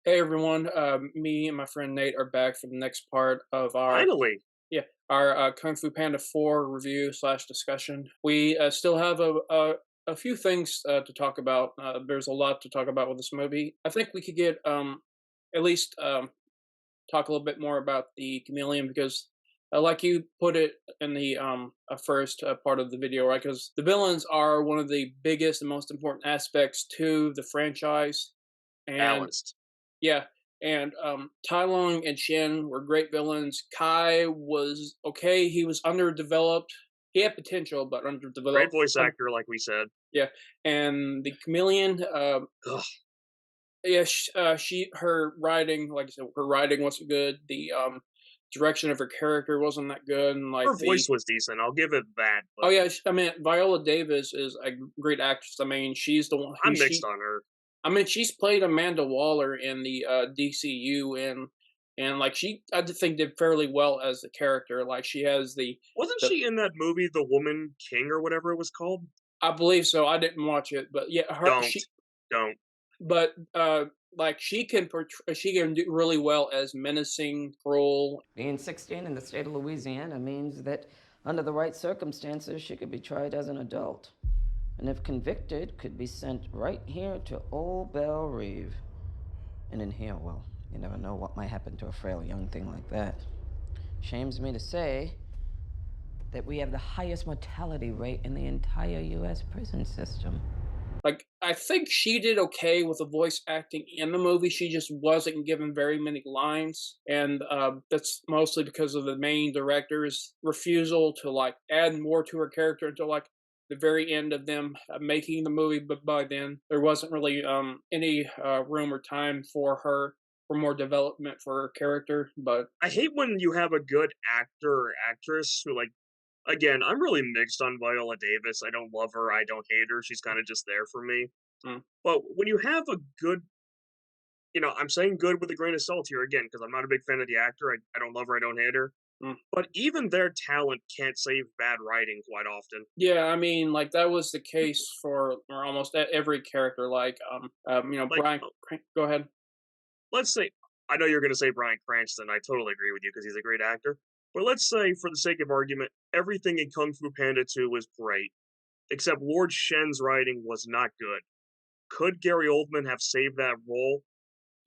Hey everyone, me and my friend Nate are back for the next part of our Finally. Kung Fu Panda 4 review slash discussion. We still have a few things to talk about. There's a lot to talk about with this movie. I think we could get at least talk a little bit more about the chameleon because, like you put it in the first part of the video, right? Because the villains are one of the biggest and most important aspects to the franchise, and Balanced. yeah, and Tai Lung and Shen were great villains. Kai was okay. He was underdeveloped. He had potential, but Great underdeveloped. voice actor, like we said. Yeah, and the chameleon. Ugh, Yeah, her writing, like I said, her writing wasn't good. The direction of her character wasn't that good, and like her voice the was decent, I'll give it that, oh but yeah, I mean Viola Davis is a great actress. I mean, she's the one who I'm mixed she on her. I mean, she's played Amanda Waller in the DCU, and like I think did fairly well as the character. Like she has Wasn't the she in that movie, The Woman King, or whatever it was called? I believe so. I didn't watch it, but yeah, Don't. Don't. but like she can do really well as menacing, cruel. Being 16 in the state of Louisiana means that under the right circumstances, she could be tried as an adult. And if convicted, could be sent right here to Old Belle Reve. And in here, well, you never know what might happen to a frail young thing like that. Shames me to say that we have the highest mortality rate in the entire U.S. prison system. Like I think she did okay with the voice acting in the movie. She just wasn't given very many lines, and that's mostly because of the main director's refusal to like add more to her character until like the very end of them making the movie. But by then, there wasn't really any room or time for her for more development for her character. But I hate when you have a good actor or actress who, like, again, I'm really mixed on Viola Davis. I don't love her, I don't hate her, she's kinda just there for me. mm, But when you have a good, I'm saying good with a grain of salt here again, because I'm not a big fan of the actor, I don't love her, I don't hate her. mm. But even their talent can't save bad writing quite often. Yeah, I mean, like that was the case for almost every character. Like, Like, Go ahead. let's say, I know you're going to say Bryan Cranston. I totally agree with you because he's a great actor. But let's say, for the sake of argument, everything in Kung Fu Panda 2 was great, except Lord Shen's writing was not good. Could Gary Oldman have saved that role?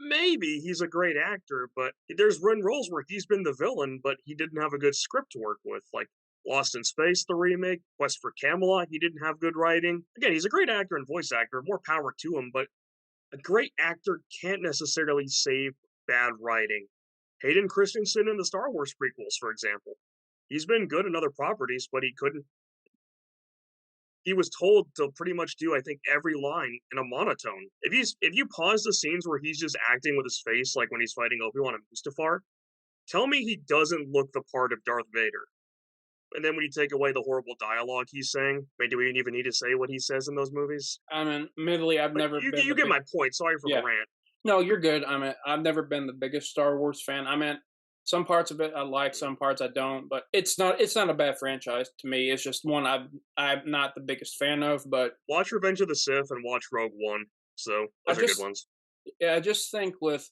Maybe. He's a great actor, but there's been roles where he's been the villain, but he didn't have a good script to work with, like Lost in Space, the remake, Quest for Camelot, he didn't have good writing. Again, he's a great actor and voice actor, more power to him, but a great actor can't necessarily save bad writing. Hayden Christensen in the Star Wars prequels, for example. He's been good in other properties, but he was told to pretty much do, I think, every line in a monotone. If you pause the scenes where he's just acting with his face, like when he's fighting Obi-Wan and Mustafar, tell me he doesn't look the part of Darth Vader. And then when you take away the horrible dialogue he's saying, I mean, do we even need to say what he says in those movies? I mean, admittedly, I've But never you been you the get big. my point. Sorry for the Yeah, rant. no, you're good. I mean, I've never been the biggest Star Wars fan. I mean, some parts of it I like, some parts I don't. But it's not a bad franchise to me. It's just one I'm not the biggest fan of. But Watch Revenge of the Sith and watch Rogue One. So I those are good just ones. yeah, I just think with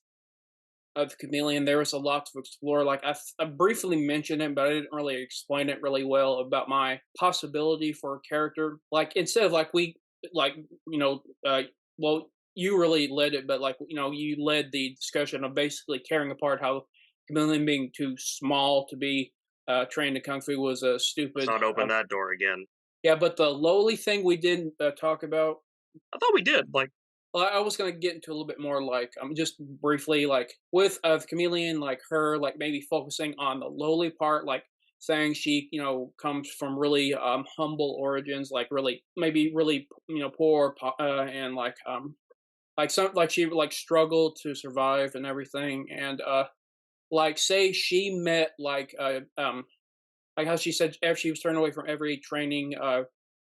of Chameleon, there was a lot to explore. Like I briefly mentioned it, but I didn't really explain it really well about my possibility for a character. Like instead of like like you know, well, you really led it, but like you led the discussion of basically tearing apart how Chameleon being too small to be trained in kung fu was a Let's stupid. not open that door again. Yeah, but the lowly thing we didn't talk about. I thought we did. Like, Well, I was gonna get into a little bit more, like, just briefly, like, with, the Chameleon, like, her, like, maybe focusing on the lowly part, like, saying she, comes from really, humble origins, like, really maybe really, poor, and, like, she, like, struggled to survive and everything, and, like, say she met, like how she said after she was turned away from every training,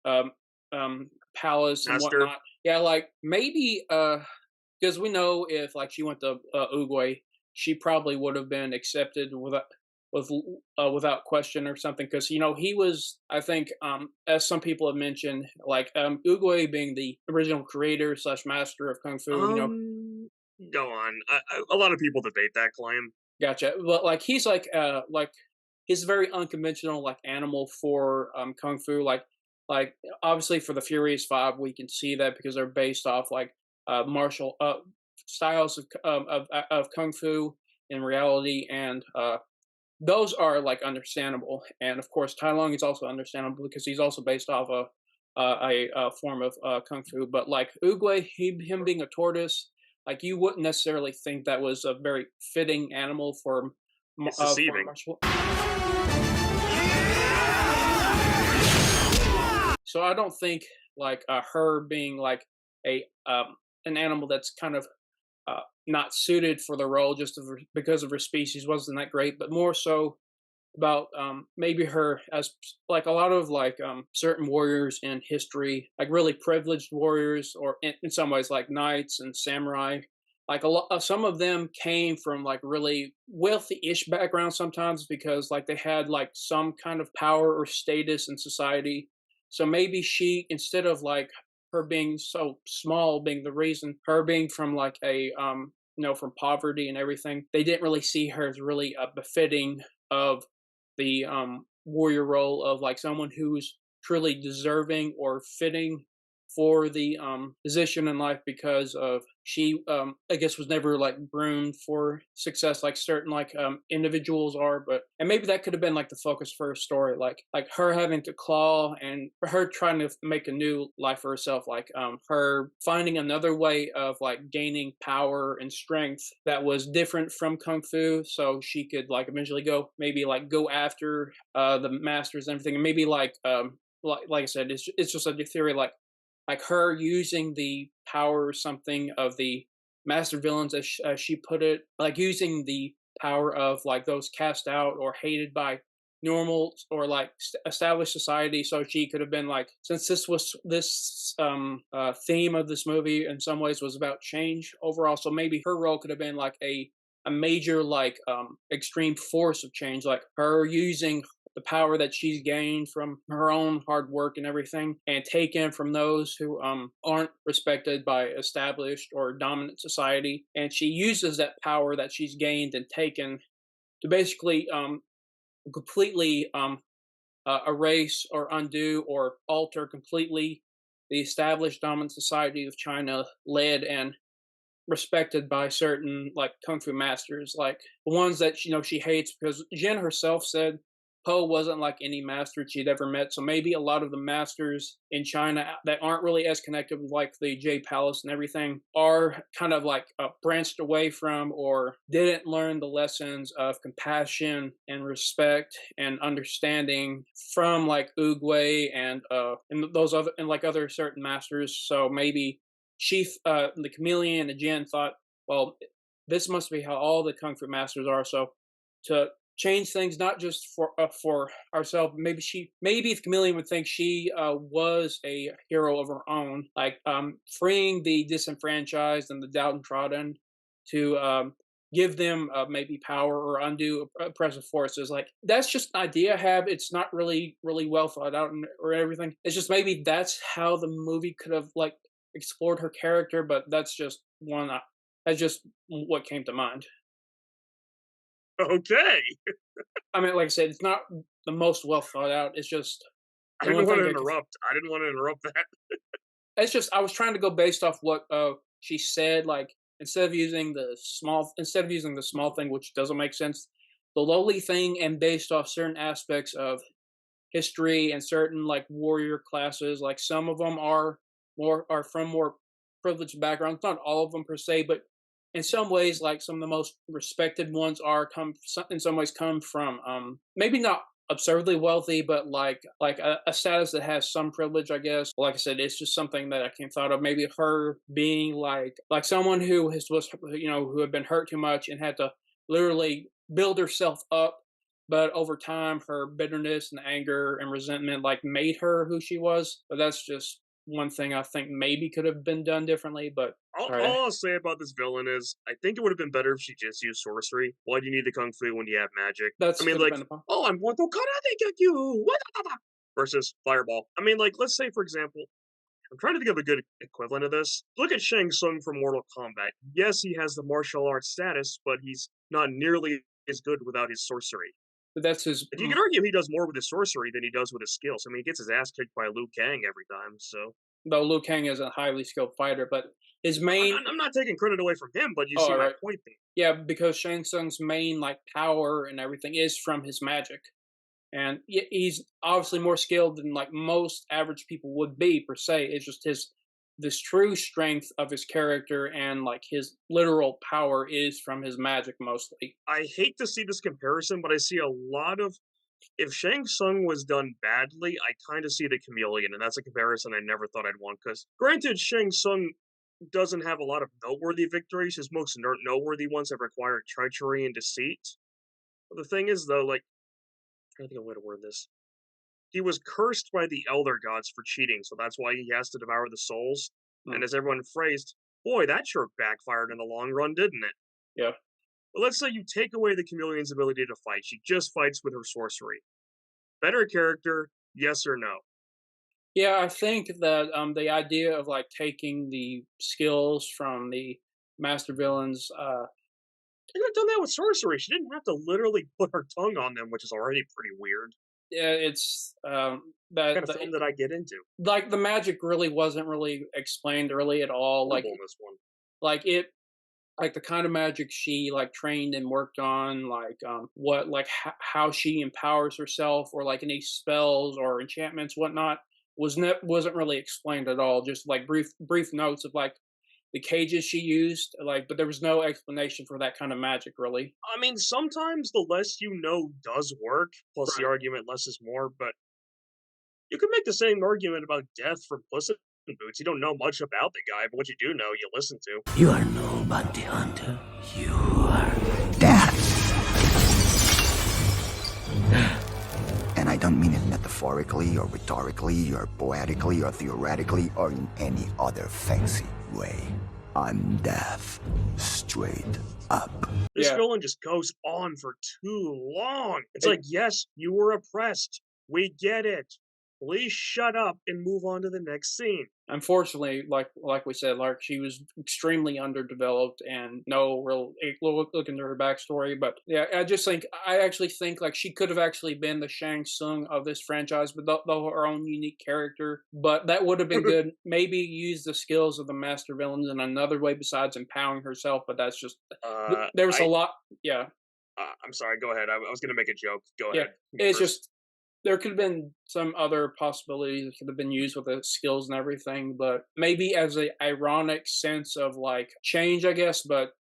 um, palace and Master, whatnot. Yeah, like maybe because we know if like she went to Uruguay, she probably would have been accepted with without question or something. Because he was, I think, as some people have mentioned, like Uruguay being the original creator slash master of kung fu. um, Go on. A lot of people debate that claim. Gotcha. But like he's very unconventional like animal for kung fu. Like obviously for the Furious Five, we can see that because they're based off like martial styles of kung fu in reality, and those are like understandable. And of course, Tai Lung is also understandable because he's also based off a form of kung fu. But like Uguay, him being a tortoise, like you wouldn't necessarily think that was a very fitting animal It's for deceiving. martial. So I don't think like her being like a an animal that's kind of not suited for the role because of her species wasn't that great, but more so about maybe her as like a lot of like certain warriors in history, like really privileged warriors, or in some ways like knights and samurai. Like a lot, some of them came from like really wealthy-ish backgrounds sometimes because like they had like some kind of power or status in society. So maybe she, instead of like her being so small being the reason, her being from like a from poverty and everything, they didn't really see her as really befitting of the warrior role of like someone who's truly deserving or fitting for the position in life because of she I guess was never like groomed for success like certain like individuals are. But and maybe that could have been like the focus for her story, like her having to claw and her trying to make a new life for herself, like her finding another way of like gaining power and strength that was different from kung fu, so she could like eventually go maybe like go after the masters and everything. And maybe like I said, it's just a theory, like her using the power or something of the master villains, as she put it, like using the power of like those cast out or hated by normal or like established society. So she could have been like, since this theme of this movie in some ways was about change overall, so maybe her role could have been like a major like extreme force of change, like her using the power that she's gained from her own hard work and everything, and taken from those who aren't respected by established or dominant society. And she uses that power that she's gained and taken to basically completely erase or undo or alter completely the established dominant society of China, led and respected by certain like kung fu masters, like the ones that she hates, because Jen herself said Poe wasn't like any master she'd ever met. So maybe a lot of the masters in China that aren't really as connected with like the Jade Palace and everything are kind of like branched away from or didn't learn the lessons of compassion and respect and understanding from like Uguay and those other and like other certain masters. So maybe the chameleon and Jen thought, well, this must be how all the kung fu masters are. So to change things, not just for ourselves, maybe the chameleon would think she was a hero of her own, like freeing the disenfranchised and the downtrodden to give them maybe power or undo oppressive forces. Like that's just an idea I have. It's not really well thought out or everything. It's just maybe that's how the movie could have like explored her character, but that's just what came to mind. Okay. I mean, like I said, it's not the most well thought out. It's just I the didn't one want thing to I could. interrupt. I didn't want to interrupt that. It's just I was trying to go based off what she said. Like instead of using the small thing, which doesn't make sense, the lowly thing, and based off certain aspects of history and certain like warrior classes. Like some of them are from more privileged backgrounds. Not all of them per se, but in some ways, like some of the most respected ones are come in some ways come from maybe not absurdly wealthy, but like a status that has some privilege, I guess. Like I said, it's just something that I can't thought of. Maybe her being like someone who was who had been hurt too much and had to literally build herself up, but over time her bitterness and anger and resentment like made her who she was. But that's just one thing I think maybe could have been done differently. But sorry, All I'll say about this villain is I think it would have been better if she just used sorcery. Why do you need the kung fu when you have magic? I that's mean, could have like, been a problem. oh, I'm going to karate kick you versus fireball. I mean, like, let's say for example, I'm trying to think of a good equivalent of this. Look at Shang Tsung from Mortal Kombat. Yes, he has the martial arts status, but he's not nearly as good without his sorcery. But that's his. And you can argue he does more with his sorcery than he does with his skills. I mean, he gets his ass kicked by Liu Kang every time, so. Though Liu Kang is a highly skilled fighter, but his main. I'm not taking credit away from him, but you Oh, see all my right. point there. Yeah, because Shang Tsung's main like power and everything is from his magic, and he's obviously more skilled than like most average people would be per se. It's just his this true strength of his character and like his literal power is from his magic mostly. I hate to see this comparison, but I see a lot of if Shang Tsung was done badly, I kind of see the chameleon, and that's a comparison I never thought I'd want. Because granted, Shang Tsung doesn't have a lot of noteworthy victories. His most noteworthy ones have required treachery and deceit. But the thing is, though, like I'm trying to think of a way to word this. He was cursed by the elder gods for cheating, so that's why he has to devour the souls. Hmm. And as everyone phrased, boy, that sure backfired in the long run, didn't it? Yeah. But let's say you take away the chameleon's ability to fight. She just fights with her sorcery. Better character, yes or no? Yeah, I think that the idea of like taking the skills from the master villains, They could have done that with sorcery. She didn't have to literally put her tongue on them, which is already pretty weird. yeah, it's What that kind of film did I get into? like the magic really wasn't really explained really at all. Horrible in this one. Like it like the kind of magic she like trained and worked on, like what like how she empowers herself or like any spells or enchantments whatnot wasn't really explained at all. Just like brief notes of like the cages she used, like, but there was no explanation for that kind of magic really. I mean, sometimes the less you know does work, plus the Right. argument less is more, but you could make the same argument about Death from Puss in Boots. You don't know much about the guy, but what you do know, you listen to. You are no bounty hunter. You are death. And I don't mean it metaphorically or rhetorically or poetically or theoretically or in any other fancy way. I'm death. Straight up. This Yeah. villain just goes on for too long. It's It- like, yes, you were oppressed. We get it. Please shut up and move on to the next scene. Unfortunately, like we said, like she was extremely underdeveloped and no real look into her backstory. But yeah, I actually think like she could have actually been the Shang Tsung of this franchise, but though her own unique character. But that would have been good. Maybe use the skills of the master villains in another way besides empowering herself. But that's just there was a I, lot. Yeah, I'm sorry, go ahead. I was going to make a joke. Go yeah. ahead. It's First. just there could have been some other possibilities that could have been used with the skills and everything, but maybe as a ironic sense of like change, I guess. But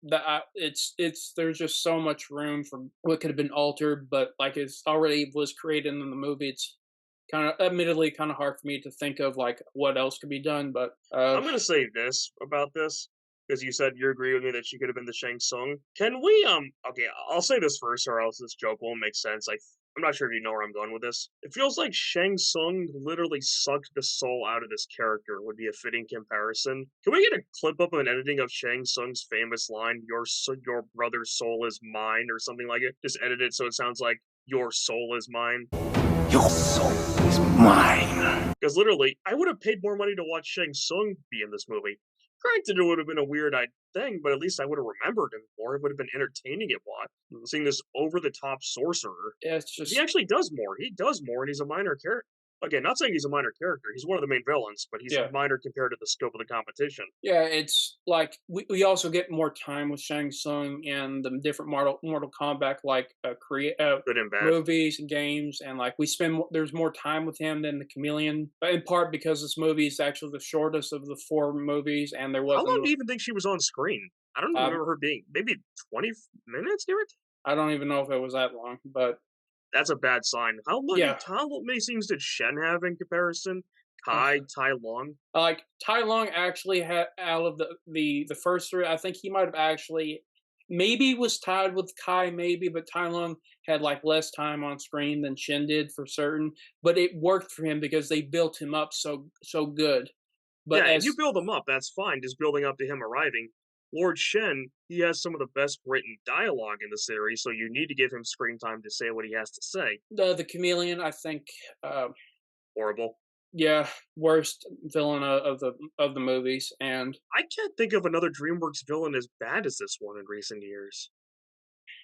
it's there's just so much room for what could have been altered, but like it's already was created in the movie. It's kind of admittedly kind of hard for me to think of like what else could be done. But I'm going to say this about this. Because you said you agree with me that she could have been the Shang Tsung. Can we, okay, I'll say this first or else this joke won't make sense. I'm not sure if you know where I'm going with this. It feels like Shang Tsung literally sucked the soul out of this character, would be a fitting comparison. Can we get a clip up of an editing of Shang Tsung's famous line, your brother's soul is mine, or something like it? Just edit it so it sounds like, your soul is mine. Your soul is mine. Because literally, I would have paid more money to watch Shang Tsung be in this movie. Granted, it would have been a weird thing, but at least I would have remembered him more. It would have been entertaining at watch. Seeing this over-the-top sorcerer. yeah, it's He just actually does more. He does more, and he's a minor character. Again, not saying he's a minor character. He's one of the main villains, but he's yeah. minor compared to the scope of the competition. Yeah, it's like we also get more time with Shang Tsung and the different Mortal Kombat like Good and bad. movies and games, and like there's more time with him than the Chameleon, but in part because this movie is actually the shortest of the four movies, and there How long wasn't. do you even think she was on screen? I don't remember her being maybe 20 minutes, give it. I don't even know if it was that long, but That's a bad sign. How yeah, many scenes did Shen have in comparison? Tai Long. like Tai Lung actually had out of the first three, I think he might have actually maybe was tied with Kai, maybe, but Tai Lung had like less time on screen than Shin did for certain. But it worked for him because they built him up so good. But Yeah, if as you build him up, that's fine. Just building up to him arriving. Lord Shen, he has some of the best written dialogue in the series, so you need to give him screen time to say what he has to say. the chameleon, I think, Horrible. yeah, worst villain of the movies, and I can't think of another DreamWorks villain as bad as this one in recent years.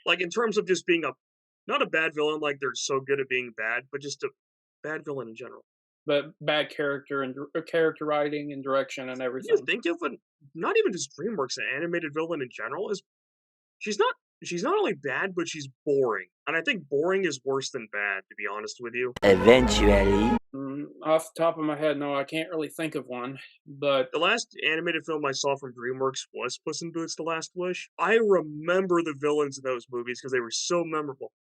Like, in terms of just being a not a bad villain, like they're so good at being bad, but just a bad villain in general. but bad character and character writing and direction and Can you everything. think of an not even just DreamWorks, an animated villain in general is she's not she's not only bad, but she's boring. And I think boring is worse than bad, to be honest with you. Eventually. Off the top of my head, no, I can't really think of one. But The last animated film I saw from DreamWorks was Puss in Boots: The Last Wish. I remember the villains in those movies because they were so memorable.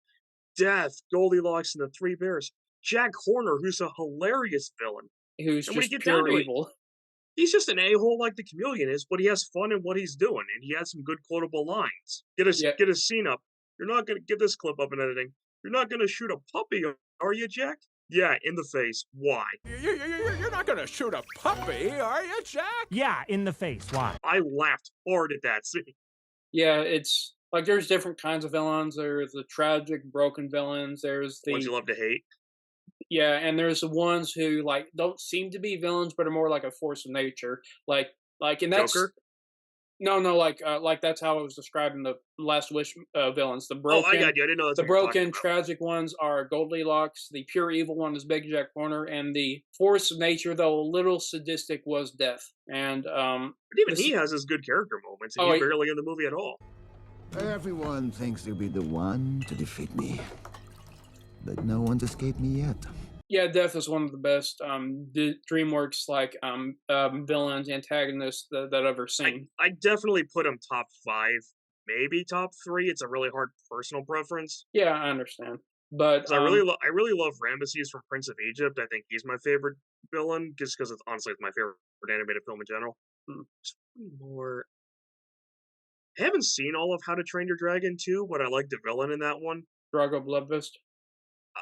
Death, Goldilocks, and the Three Bears. Jack Horner, who's a hilarious villain. who's And when you just get down pure to it, evil. he's just an a-hole like the chameleon is, but he has fun in what he's doing, and he has some good quotable lines. Yeah, Get a scene up. You're not gonna get this clip up in editing. You're not gonna shoot a puppy, are you, Jack? Yeah, in the face. Why? You're not gonna shoot a puppy, are you, Jack? Yeah, in the face. Why? I laughed hard at that scene. yeah, it's like there's different kinds of villains. There's the tragic, broken villains. There's Ones the you love to hate. yeah, and there's the ones who like don't seem to be villains, but are more like a force of nature. And that's Joker? no, like that's how I was describing the Last Wish villains. The Oh, I broken, got you. I didn't know that's the what you're talking broken, about. tragic ones are Goldilocks. The pure evil one is Big Jack Horner, and the force of nature, though a little sadistic, was Death. And But even this, he has his good character moments, and oh, he's barely in the movie at all. Everyone thinks they'll be the one to defeat me. But no one's escaped me yet. yeah, Death is one of the best DreamWorks villains, antagonists that I've ever seen. I definitely put him top 5, maybe top 3. It's a really hard personal preference. Yeah, I understand, but 'Cause I really love Ramesses from Prince of Egypt. I think he's my favorite villain, just because it's honestly it's my favorite animated film in general. Hmm. Just one more. I haven't seen all of How to Train Your Dragon 2, but I like the villain in that one. Drago Bloodfist.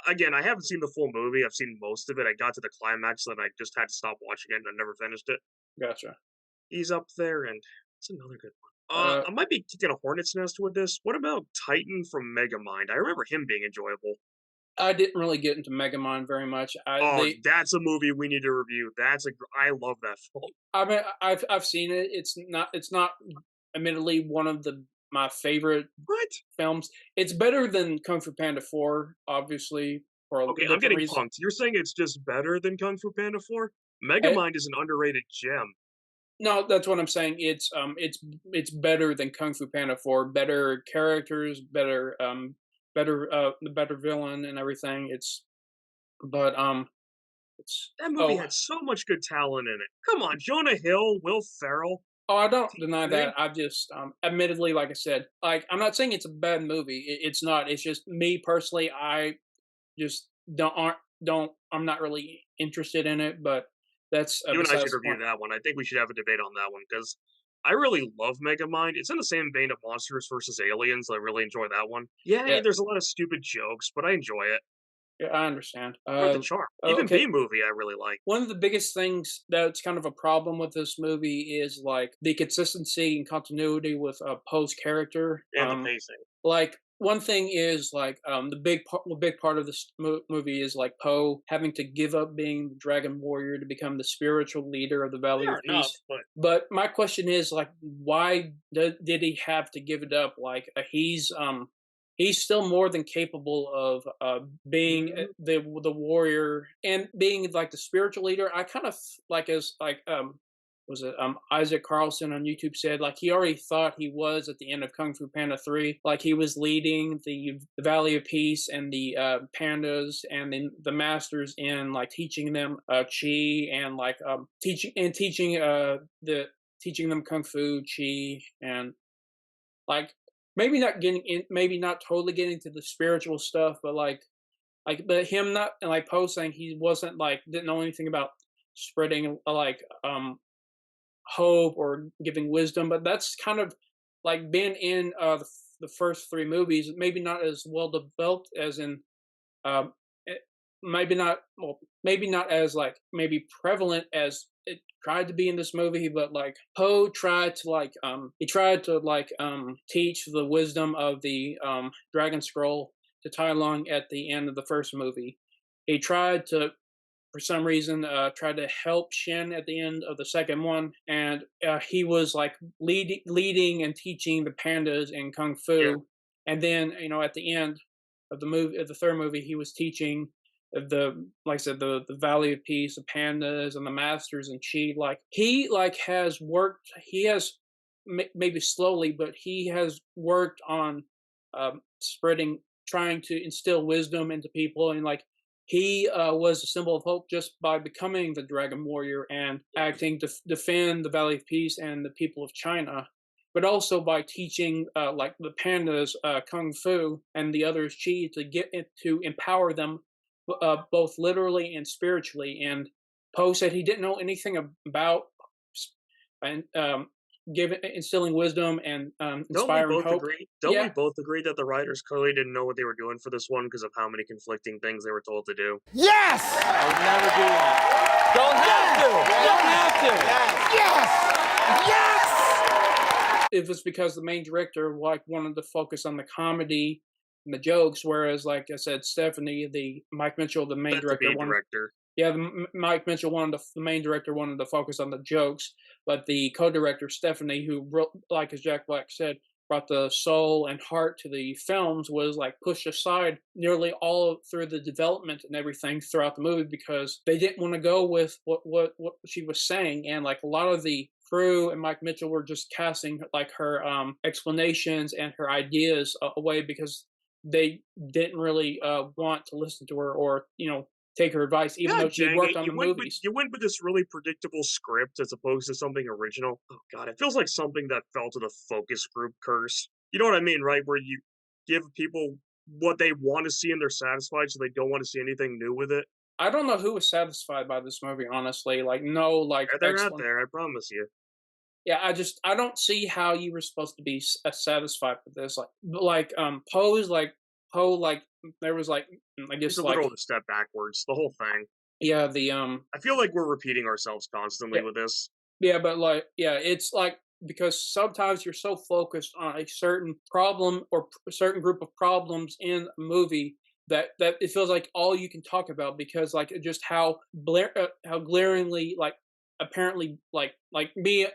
Again, I haven't seen the full movie. I've seen most of it. I got to the climax, and I just had to stop watching it, and I never finished it. Gotcha. He's up there, and it's another good one. Uh, I might be kicking a hornet's nest with this. What about Titan from Megamind? I remember him being enjoyable. I didn't really get into Megamind very much. Oh, that's a movie we need to review. I love that film. I mean, I've seen it. It's not admittedly one of my favorite What? films. It's better than Kung Fu Panda 4, obviously, for a Okay, I'm different getting reason. punked. You're saying it's just better than Kung Fu Panda 4? Eh, Megamind is an underrated gem. no, that's what I'm saying. It's better than Kung Fu Panda 4. Better characters, the better villain and everything. But it's That movie oh had so much good talent in it. Come on, Jonah Hill, Will Ferrell. Oh, I don't Tina deny Fey. that. I just, admittedly, like I said, like I'm not saying it's a bad movie. It's not. It's just me personally. I just don't. I'm not really interested in it. But that's You and I should besides the review point. that one. I think we should have a debate on that one because I really love Megamind. It's in the same vein of Monsters vs. Aliens. I really enjoy that one. Yeah, Yeah, there's a lot of stupid jokes, but I enjoy it. yeah, I understand. For the charm. Even Okay. B movie, I really like. One of the biggest things that's kind of a problem with this movie is like the consistency and continuity with Poe's character. And the pacing. Like one thing is like the big part of this movie is like Poe having to give up being the Dragon Warrior to become the spiritual leader of the Valley of Fair enough, Peace. but But my question is like, why did he have to give it up? Like he's still more than capable of being the warrior and being like the spiritual leader. I kind of like as like was it Isaac Carlson on YouTube said like he already thought he was at the end of Kung Fu Panda 3, like he was leading the Valley of Peace and the pandas and the masters in like teaching them chi and like teaching them kung fu, chi, and like maybe not totally getting to the spiritual stuff, but but him not like Poe saying he wasn't like didn't know anything about spreading hope or giving wisdom, but that's kind of like been in the first 3 movies, maybe not as well developed as in um, maybe not as like maybe prevalent as it tried to be in this movie, but like Poe tried to teach the wisdom of the Dragon Scroll to Tai Lung at the end of the first movie. He tried to for some reason tried to help Shen at the end of the second one, and he was like leading and teaching the pandas in kung Yeah. fu, and then at the end of the movie, of the third movie, he was teaching the like I said the Valley of Peace, the pandas, and the masters and chi. Like he like has worked, he has maybe slowly, but he has worked on spreading, trying to instill wisdom into people, and like he was a symbol of hope just by becoming the Dragon Warrior and acting to defend the Valley of Peace and the people of China, but also by teaching like the pandas kung fu and the others chi to get it, to empower them both literally and spiritually. And Poe said he didn't know anything about and giving instilling wisdom and Don't we inspiring both hope. agree? Don't we Yeah, both agree that the writers clearly didn't know what they were doing for this one because of how many conflicting things they were told to do? Yes! I would never do that. Don't have to. Don't have to. Yes! it was because the main director like wanted to focus on the comedy and the jokes, whereas like I said, Stephanie, the Mike Mitchell, the main That to director, be wanted, director. yeah, Mike Mitchell wanted the main director wanted to focus on the jokes, but the co-director Stephanie, who wrote, like as Jack Black said, brought the soul and heart to the films, was like pushed aside nearly all through the development and everything throughout the movie because they didn't want to go with what she was saying, and like a lot of the crew and Mike Mitchell were just casting like her explanations and her ideas away because they didn't really want to listen to her or take her advice, even God though she had dang worked it! on the movies. You went with this really predictable script as opposed to something original. Oh God, it feels like something that fell to the focus group curse. You know what I mean, right? Where you give people what they want to see and they're satisfied, so they don't want to see anything new with it. I don't know who was satisfied by this movie, honestly. Like, no, like, They're out excellent. there, I promise you. Yeah, I don't see how you were supposed to be satisfied with this. Poe, like, there was like, I It's guess, a like, literal step backwards. The whole thing. yeah, I feel like we're repeating ourselves yeah, constantly with this. yeah, but like, yeah, it's like, because sometimes you're so focused on a certain problem or a certain group of problems in a movie that it feels like all you can talk about because like just how glaringly like apparently like me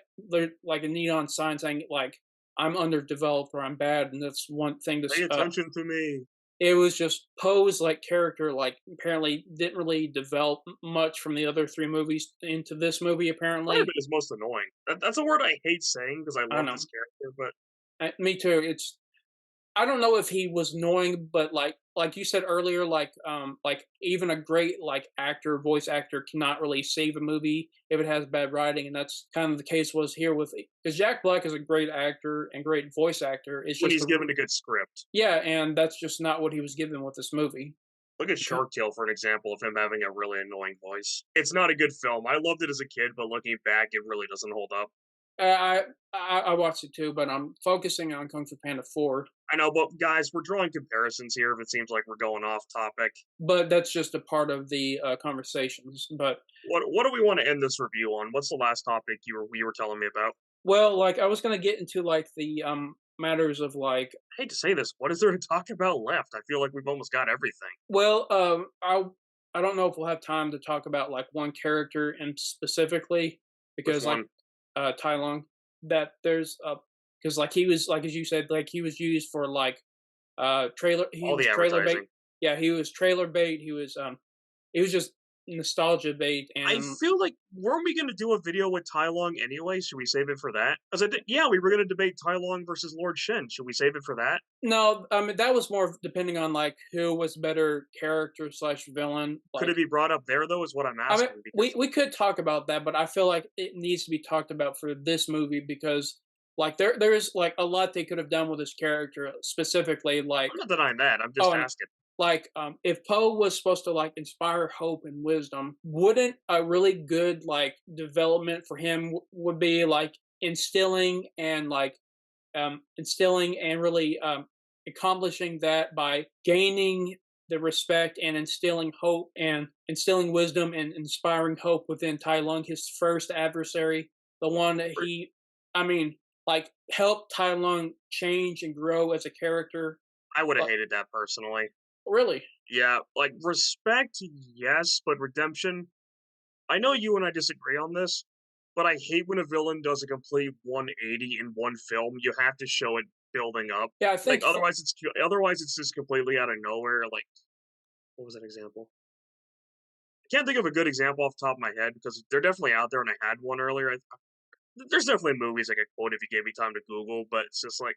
like a neon sign saying like I'm underdeveloped or I'm bad, and that's one thing Pay to attention to me. it was just Poe's like character like apparently didn't really develop much from the other three movies into this movie Might have apparently. been his most annoying. That's a word I hate saying because I I love don't this know. character, but Me too. It's I don't know if he was annoying, but like you said earlier, like even a great like actor, voice actor cannot really save a movie if it has bad writing, and that's kind of the case was here with because Jack Black is a great actor and great voice actor. It's when just he's given a good script. yeah, and that's just not what he was given with this movie. Look at Shark Tale for an example of him having a really annoying voice. It's not a good film. I loved it as a kid, but looking back, it really doesn't hold up. I watched it too, but I'm focusing on Kung Fu Panda 4. I know, but guys, we're drawing comparisons here if it seems like we're going off topic. But that's just a part of the conversations. But What do we want to end this review on? What's the last topic you were telling me about? well, like I was gonna get into like the matters of like I hate to say this, what is there to talk about left? I feel like we've almost got everything. well, I don't know if we'll have time to talk about like one character and specifically Which because like one? Tai Lung, that there's because like he was like as you said like he was used for like trailer he All was the trailer bait. advertising. Yeah, he was trailer bait. He was just nostalgia bait I and feel like weren't we going to do a video with Tai Lung anyway? Should we save it for that? Because I think yeah, we were going to debate Tai Lung versus Lord Shen. Should we save it for that? no, I mean that was more depending on like who was better character slash villain. Could it Like be brought up there though? Is what I'm I mean, asking. Because we could talk about that, but I feel like it needs to be talked about for this movie because like there's like a lot they could have done with this character specifically. Like I'm not denying that. I'm just oh, and asking. like if Poe was supposed to like inspire hope and wisdom, wouldn't a really good like development for him would be like instilling and really accomplishing that by gaining the respect and instilling hope and instilling wisdom and inspiring hope within Tai Lung, his first adversary, the one that I mean, like help Tai Lung change and grow as a character. I would have But hated that personally. Really? Yeah, like respect, yes, but redemption. I know you and I disagree on this, but I hate when a villain does a complete 180 in one film. You have to show it building up. Yeah, I Like think otherwise it's just completely out of nowhere. Like what was that example? I can't think of a good example off the top of my head because they're definitely out there, and I had one earlier. There's definitely movies I could quote if you gave me time to Google, but it's just like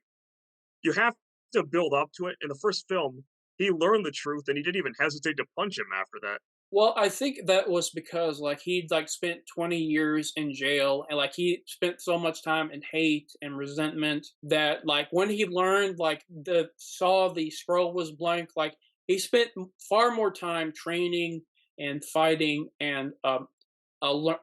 you have to build up to it. In the first film, he learned the truth, and he didn't even hesitate to punch him after that. well, I think that was because like he'd like spent 20 years in jail and like he spent so much time in hate and resentment that like when he learned like the saw the scroll was blank, like he spent far more time training and fighting and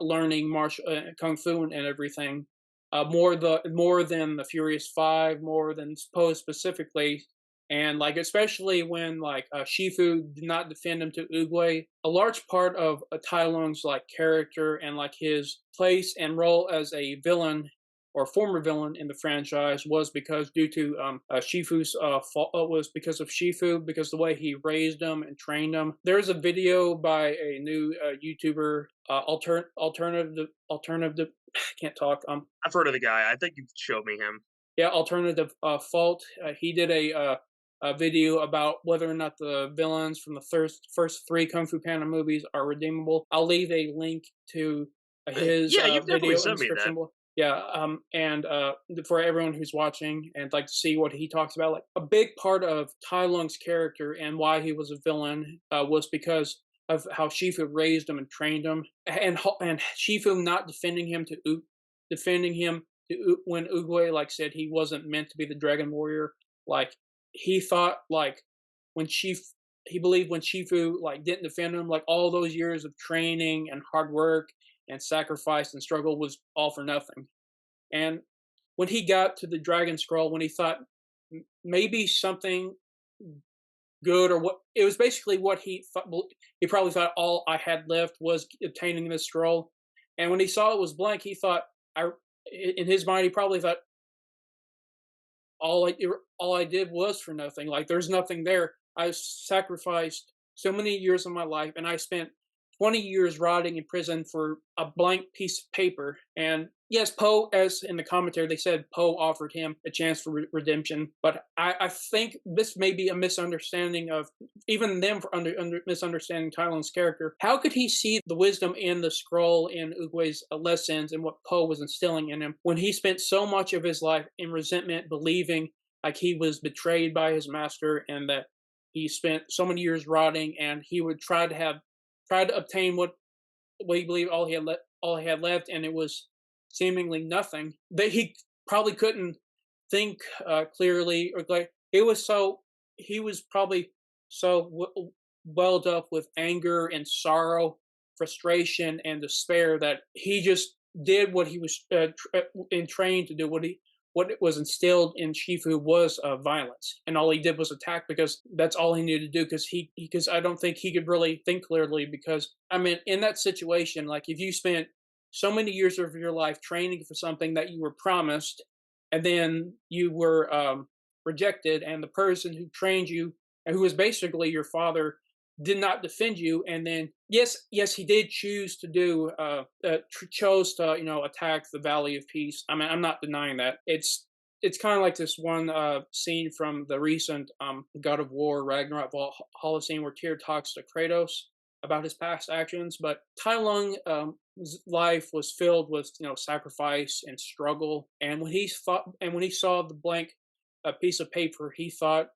learning martial kung fu and everything. More than the Furious Five, more than Poe specifically, and like especially when like Shifu did not defend him to Uguay. A large part of Tai Lung's like character and like his place and role as a villain or former villain in the franchise was because due to Shifu's fault was because of Shifu because the way he raised him and trained him. There's a video by a new YouTuber alternative can't talk I've heard of the guy. I think you showed me him. yeah alternative fault. He did a video about whether or not the villains from the first three Kung Fu Panda movies are redeemable. I'll leave a link to his Yeah, you've definitely video in the sent me that. description below. Yeah, and for everyone who's watching and like to see what he talks about, like a big part of Tai Lung's character and why he was a villain was because of how Shifu raised him and trained him, and Shifu not defending him when Uguay like said he wasn't meant to be the Dragon Warrior. Like he thought like when he believed when Shifu like didn't defend him, like all those years of training and hard work and sacrifice and struggle was all for nothing. And when he got to the Dragon Scroll, when he thought maybe something good or what it was basically what he thought, he probably thought all I had left was obtaining this scroll. And when he saw it was blank, he thought I in his mind he probably thought all I did was for nothing. Like there's nothing there. I sacrificed so many years of my life, and I spent 20 years rotting in prison for a blank piece of paper. And yes, Poe, as in the commentary, they said Poe offered him a chance for redemption. But I think this may be a misunderstanding of even them for misunderstanding Tai Lung's character. How could he see the wisdom in the scroll in Uguay's lessons and what Poe was instilling in him when he spent so much of his life in resentment, believing like he was betrayed by his master and that he spent so many years rotting and he would try to obtain what he believed all he had left, and it was seemingly nothing. That he probably couldn't think clearly, or like he was probably so welled up with anger and sorrow, frustration and despair that he just did what he was trained to do. What was instilled in Shifu was violence, and all he did was attack because that's all he needed to do. Because I don't think he could really think clearly. Because I mean, in that situation, like if you spent so many years of your life training for something that you were promised, and then you were rejected, and the person who trained you and who was basically your father did not defend you, and then yes, he did choose to chose to attack the Valley of Peace. I mean, I'm not denying that. It's kind of like this one scene from the recent God of War Ragnarok Valhalla scene where Tyr talks to Kratos about his past actions. But Tai Lung's life was filled with sacrifice and struggle, and when he saw the blank piece of paper, he thought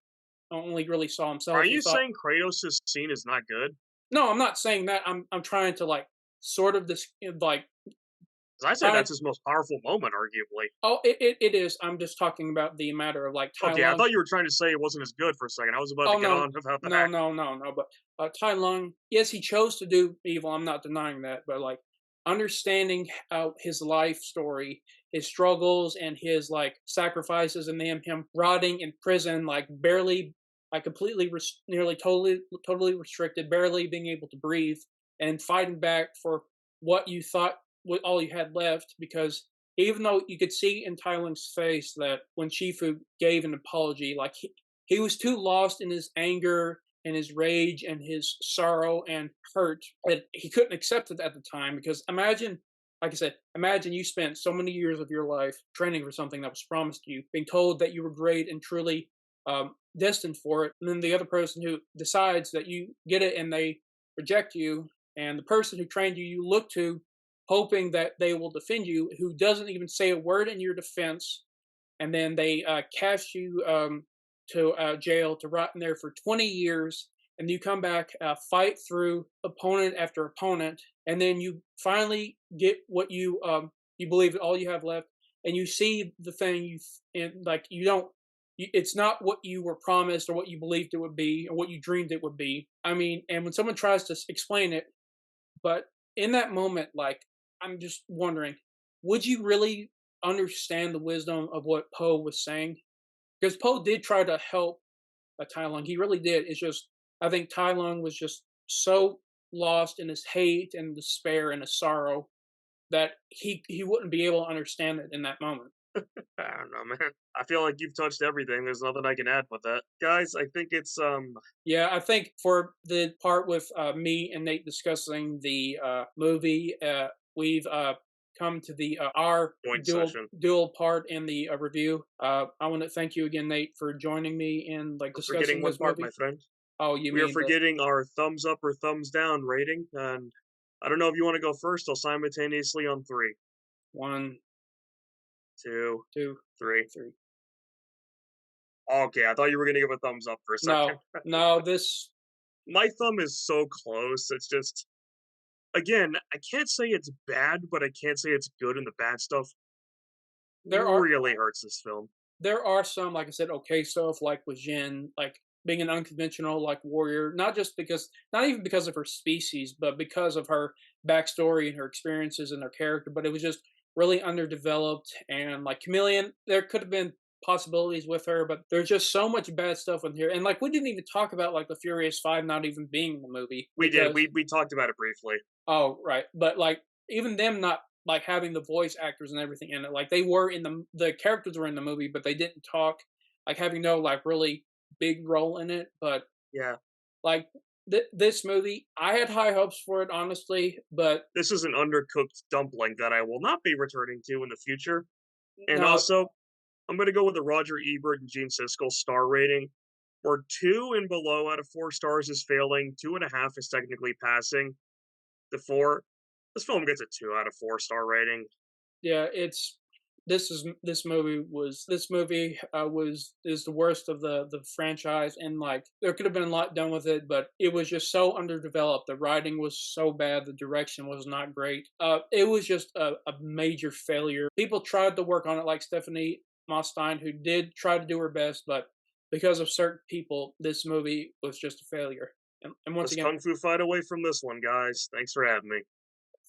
only really saw himself. Are you saying Kratos' scene is not good? No, I'm not saying that. I'm trying to like sort of this like. I say that's his most powerful moment, arguably. Oh, it is. I'm just talking about the matter of like Tai Okay, Lung. I thought you were trying to say it wasn't as good for a second. I was about to get on about that. No. But Tai Lung, yes, he chose to do evil. I'm not denying that. But like understanding his life story, his struggles, and his like sacrifices, and then him rotting in prison, like barely, like completely, nearly totally restricted, barely being able to breathe, and fighting back for what you thought all you had left. Because even though you could see in Tai Lung's face that when Shifu gave an apology, like he was too lost in his anger and his rage and his sorrow and hurt that he couldn't accept it at the time. Because imagine, like I said, imagine you spent so many years of your life training for something that was promised to you, being told that you were great and truly destined for it, and then the other person who decides that you get it and they reject you, and the person who trained you, you look to, hoping that they will defend you, who doesn't even say a word in your defense, and then they cast you to jail to rot in there for 20 years, and you come back, fight through opponent after opponent, and then you finally get what you believe all you have left, and you see the thing and like you don't. It's not what you were promised or what you believed it would be or what you dreamed it would be. I mean, and when someone tries to explain it, but in that moment, like I'm just wondering, would you really understand the wisdom of what Poe was saying? Because Poe did try to help Tai Lung. He really did. It's just I think Tai Lung was just so lost in his hate and despair and his sorrow that he wouldn't be able to understand it in that moment. I don't know, man. I feel like you've touched everything. There's nothing I can add with that. Guys, I think it's Yeah, I think for the part with me and Nate discussing the movie, we've come to the our joint session. dual part in the review. I want to thank you again, Nate, for joining me in like We're discussing forgetting one this part, movie. my friend. Oh, you We are mean forgetting our thumbs up or thumbs down rating, and I don't know if you want to go first. I'll simultaneously on 3, 1, 2, 2, 3. 3. Okay, I thought you were gonna give a thumbs up for a second. No, this. My thumb is so close. It's just, again, I can't say it's bad, but I can't say it's good, and the bad stuff There are really hurts this film. there are some, like I said, okay stuff, like with Jin, like being an unconventional like warrior, not even because of her species, but because of her backstory and her experiences and her character. But it was just really underdeveloped, and like Chameleon, there could have been possibilities with her, but there's just so much bad stuff in here. And like we didn't even talk about like the Furious Five not even being in the movie. We did. We talked about it briefly. Oh, right. But like even them not like having the voice actors and everything in it, like they were in the characters were in the movie, but they didn't talk, like having no like really big role in it. But Yeah. like this movie, I had high hopes for it, honestly. But This is an undercooked dumpling that I will not be returning to in the future. And no, also, I'm going to go with the Roger Ebert and Gene Siskel star rating, where 2 and below out of 4 stars is failing, 2.5 is technically passing. The 4, this film gets a 2 out of 4 star rating. yeah, this movie was is the worst of the franchise, and like there could have been a lot done with it, but it was just so underdeveloped. The writing was so bad, the direction was not great. It was just a major failure. People tried to work on it, like Stephanie Mostein, who did try to do her best, but because of certain people, this movie was just a failure. And once Let's again, Kung Fu fight away from this one, guys. Thanks for having me.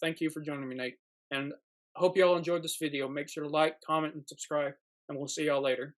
thank you for joining me, Nate. And hope y'all enjoyed this video. Make sure to like, comment, and subscribe. And we'll see y'all later.